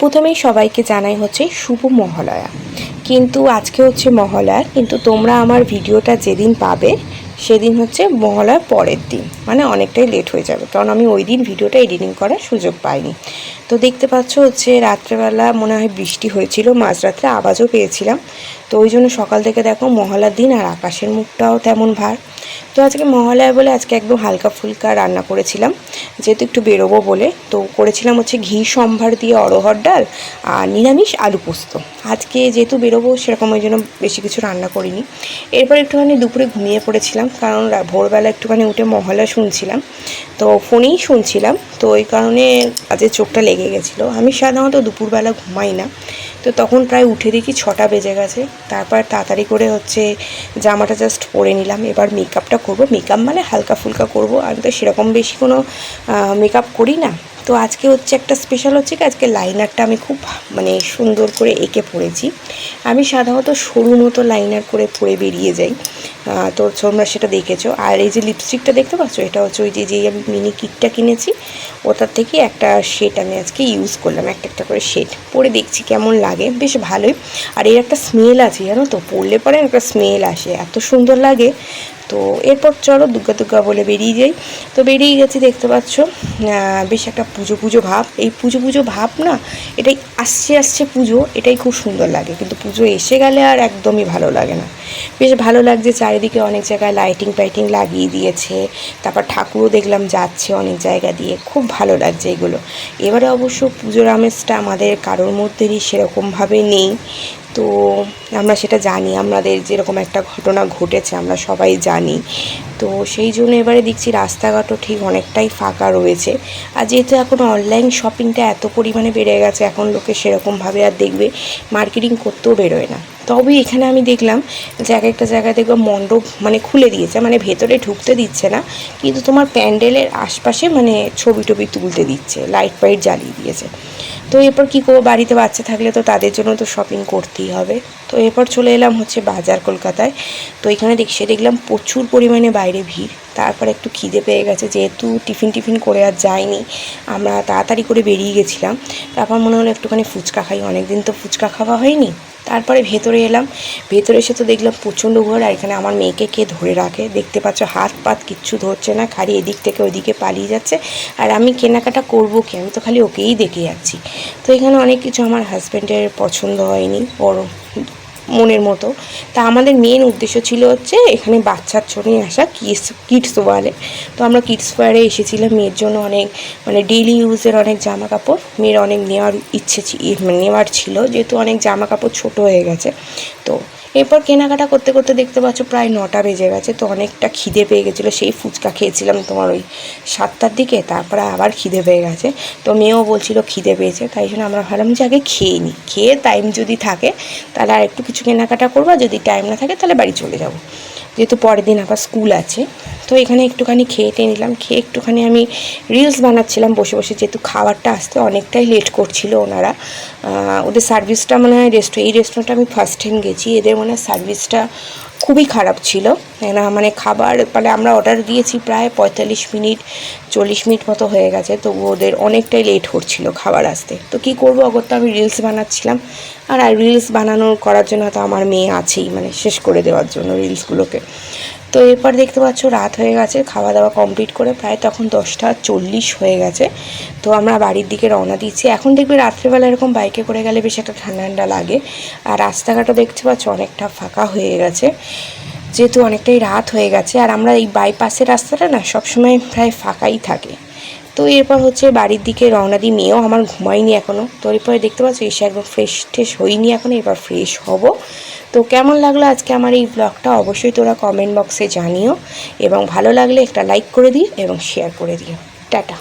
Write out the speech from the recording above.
প্রথমেই সবাইকে জানাই হচ্ছে শুভ মহালয়া। কিন্তু আজকে হচ্ছে মহালয়া, কিন্তু তোমরা আমার ভিডিওটা যেদিন পাবে সেদিন হচ্ছে মহালয়ার পরের দিন, মানে অনেকটাই লেট হয়ে যাবে, কারণ আমি ওই দিন ভিডিওটা এডিটিং করার সুযোগ পাইনি। তো দেখতে পাচ্ছ হচ্ছে রাত্রেবেলা মনে হয় বৃষ্টি হয়েছিল, মাঝরাত্রে আওয়াজও পেয়েছিলাম। তো ওই জন্য সকাল থেকে দেখো মহালয়ার দিন আর আকাশের মুখটাও তেমন ভার। তো আজকে মহালয়া বলে আজকে একদম হালকা ফুলকা রান্না করেছিলাম, যেহেতু একটু বেরোবো বলে। তো করেছিলাম হচ্ছে ঘি সম্ভার দিয়ে অরহর ডাল আর নিরামিষ আলু পোস্ত। আজকে যেহেতু বেরোবো সেরকম ওই জন্য বেশি কিছু রান্না করিনি। এরপর একটুখানি দুপুরে ঘুমিয়ে পড়েছিলাম, কারণ ভোরবেলা একটুখানি উঠে মহালয়া শুনছিলাম, তো ফোনেই শুনছিলাম। তো ওই কারণে আজকে চোখটা লেগে গেছিলো। আমি সাধারণত দুপুরবেলা ঘুমাই না, তো তখন প্রায় উঠে দেখি 6টা বেজে গেছে। তারপর তাড়াতাড়ি করে হচ্ছে জামাটা জাস্ট পরে নিলাম। এবার মেকআপটা করবো, মেকআপ মানে হালকা ফুলকা করবো, আমি তো সেরকম বেশি কোনো মেকআপ করি না। তো আজকে হচ্ছে একটা স্পেশাল হচ্ছে কি, আজকে লাইনারটা আমি খুব মানে সুন্দর করে এঁকে পড়েছি। আমি সাধারণত সরু মতো লাইনার করে পরে বেরিয়ে যাই, তো তোমরা সেটা দেখেছো। আর এই যে লিপস্টিকটা দেখতে পাচ্ছ, এটা হচ্ছে ওই যে আমি মিনি কিটটা কিনেছি, ওটার থেকে একটা শেড আমি আজকে ইউজ করলাম, একটা করে শেড পরে দেখছি কেমন লাগে, বেশ ভালোই। আর এর একটা স্মেল আছে জানো তো, পরলে পরে একটা স্মেল আসে, এত সুন্দর লাগে। তো এরপর চলো দুর্গা দুর্গা বলে বেরিয়ে যাই। তো বেরিয়ে গেছি, দেখতে পাচ্ছ বেশ একটা পুজো পুজো ভাব। এই পুজো পুজো ভাব না, এটাই আসছে পুজো, এটাই খুব সুন্দর লাগে। কিন্তু পুজো এসে গেলে আর একদমই ভালো লাগে না। বেশ ভালো লাগছে, চারিদিকে অনেক জায়গায় লাইটিং ফাইটিং লাগিয়ে দিয়েছে, তারপর ঠাকুরও দেখলাম যাচ্ছে অনেক জায়গা দিয়ে, খুব ভালো লাগছে এগুলো। এবারে অবশ্য পুজোর আমেজটা আমাদের কারোর মধ্যেই সেরকমভাবে নেই, তো আমরা সেটা জানি, আমাদের যেরকম একটা ঘটনা ঘটেছে আমরা সবাই জানি। তো সেই জন্য এবারে দেখছি রাস্তাঘাটও ঠিক অনেকটাই ফাঁকা রয়েছে। আর যেহেতু এখন অনলাইন শপিংটা এত পরিমাণে বেড়ে গেছে, এখন লোকে সেরকমভাবে আর দেখবে মার্কেটিং করতেও বেরোয় না। তবে এখানে আমি দেখলাম যে এক একটা জায়গায় দেখবো মণ্ডপ মানে খুলে দিয়েছে, মানে ভেতরে ঢুকতে দিচ্ছে না, কিন্তু তোমার প্যান্ডেলের আশপাশে মানে ছবি টবি তুলতে দিচ্ছে, লাইট ফাইট জ্বালিয়ে দিয়েছে। তো এরপর কী করবো, বাড়িতে বাচ্চা থাকলে তো তাদের জন্য তো শপিং করতেই হবে। তো এরপর চলে এলাম হচ্ছে বাজার কলকাতায়। তো এখানে দেখলাম প্রচুর পরিমাণে বাইরে ভিড়। তারপর একটু খিদে পেয়ে গেছে, যেহেতু টিফিন করে আর যাইনি, আমরা তাড়াতাড়ি করে বেরিয়ে গেছিলাম। তারপর মনে হলো একটুখানি ফুচকা খাই, অনেক দিন তো ফুচকা খাওয়া হয়নি। তারপরে ভেতরে এলাম, ভেতরে এসে তো দেখলাম প্রচণ্ড ঘোর। আর এখানে আমার মেয়েকে কে ধরে রাখে দেখতে পাচ্ছ, হাত পাত কিচ্ছু ধরছে না, খালি এদিক থেকে ওইদিকে পালিয়ে যাচ্ছে। আর আমি কেনাকাটা করবো কি, আমি তো খালি ওকেই দেখে যাচ্ছি। তো এখানে অনেক কিছু আমার হাজব্যান্ডের পছন্দ হয়নি, ওর মনের মতো। তা আমাদের মেন উদ্দেশ্য ছিল হচ্ছে এখানে বাচ্চার জন্যই আসা, কিডস ওয়ারে। তো আমরা কিডস ওয়ারে এসেছিলাম, মেয়ের জন্য অনেক মানে ডেইলি ইউজের অনেক জামা কাপড় মেয়ের অনেক নেওয়ার নেওয়ার ছিল, যেহেতু অনেক জামা কাপড় ছোটো হয়ে গেছে। তো এরপর কেনাকাটা করতে করতে দেখতে পাচ্ছ প্রায় 9টা বেজে গেছে। তো অনেকটা খিদে পেয়ে গেছিলো, সেই ফুচকা খেয়েছিলাম তোমার ওই 7টার দিকে, তারপরে আবার খিদে পেয়ে গেছে। তো মেয়েও বলছিল খিদে পেয়েছে, তাই জন্য আমরা ভাবলাম যে আগে খেয়ে নিই, খেয়ে টাইম যদি থাকে তাহলে আর একটু কিছু কেনাকাটা করবো, যদি টাইম না থাকে তাহলে বাড়ি চলে যাব, যেহেতু পরের দিন আবার স্কুল আছে। তো এখানে একটুখানি খেয়ে নিলাম, খেয়ে একটুখানি আমি রিলস বানাচ্ছিলাম বসে বসে, যেহেতু খাবারটা আসতে অনেকটাই লেট করছিল ওনারা। ওদের সার্ভিসটা মনে হয় এই রেস্টুরেন্টটা আমি ফার্স্ট টাইম গেছি, এদের মনে হয় সার্ভিসটা খুবই খারাপ ছিল না, মানে খাবার মানে আমরা অর্ডার দিয়েছি প্রায় 45 মিনিট 40 মিনিট মতো হয়ে গেছে, তো ওদের অনেকটাই লেট হচ্ছিল খাবার আসতে। তো কী করবো, অগত্যা আমি রিলস বানাচ্ছিলাম। আর রিলস করার জন্য তো আমার মেয়ে আছেই, মানে শেষ করে দেওয়ার জন্য রিলসগুলোকে। তো এরপর দেখতে পাচ্ছ রাত হয়ে গেছে, খাওয়া দাওয়া কমপ্লিট করে প্রায় তখন 10টা 40 হয়ে গেছে। তো আমরা বাড়ির দিকে রওনা দিচ্ছি। এখন দেখবে রাত্রেবেলা এরকম বাইকে করে গেলে বেশ একটা ঠান্ডা ঠান্ডা লাগে। আর রাস্তাঘাটও দেখতে পাচ্ছ অনেকটা ফাঁকা হয়ে গেছে, যেহেতু অনেকটাই রাত হয়ে গেছে। আর আমরা এই বাইপাসের রাস্তাটা না সবসময় প্রায় ফাঁকাই থাকে। তো এরপর হচ্ছে বাড়ির দিকে রওনা দিই, মেয়েও আমার ঘুমায়নি এখনও। তো এরপরে দেখতে পাচ্ছ এসে একদম ফ্রেশ হইনি এখনও, এবার ফ্রেশ হব। তো কেমন লাগলো আজকে আমার এই ব্লগটা অবশ্যই তোরা কমেন্ট বক্সে জানিও, এবং ভালো লাগলে একটা লাইক করে দিও এবং শেয়ার করে দিও। টাটা।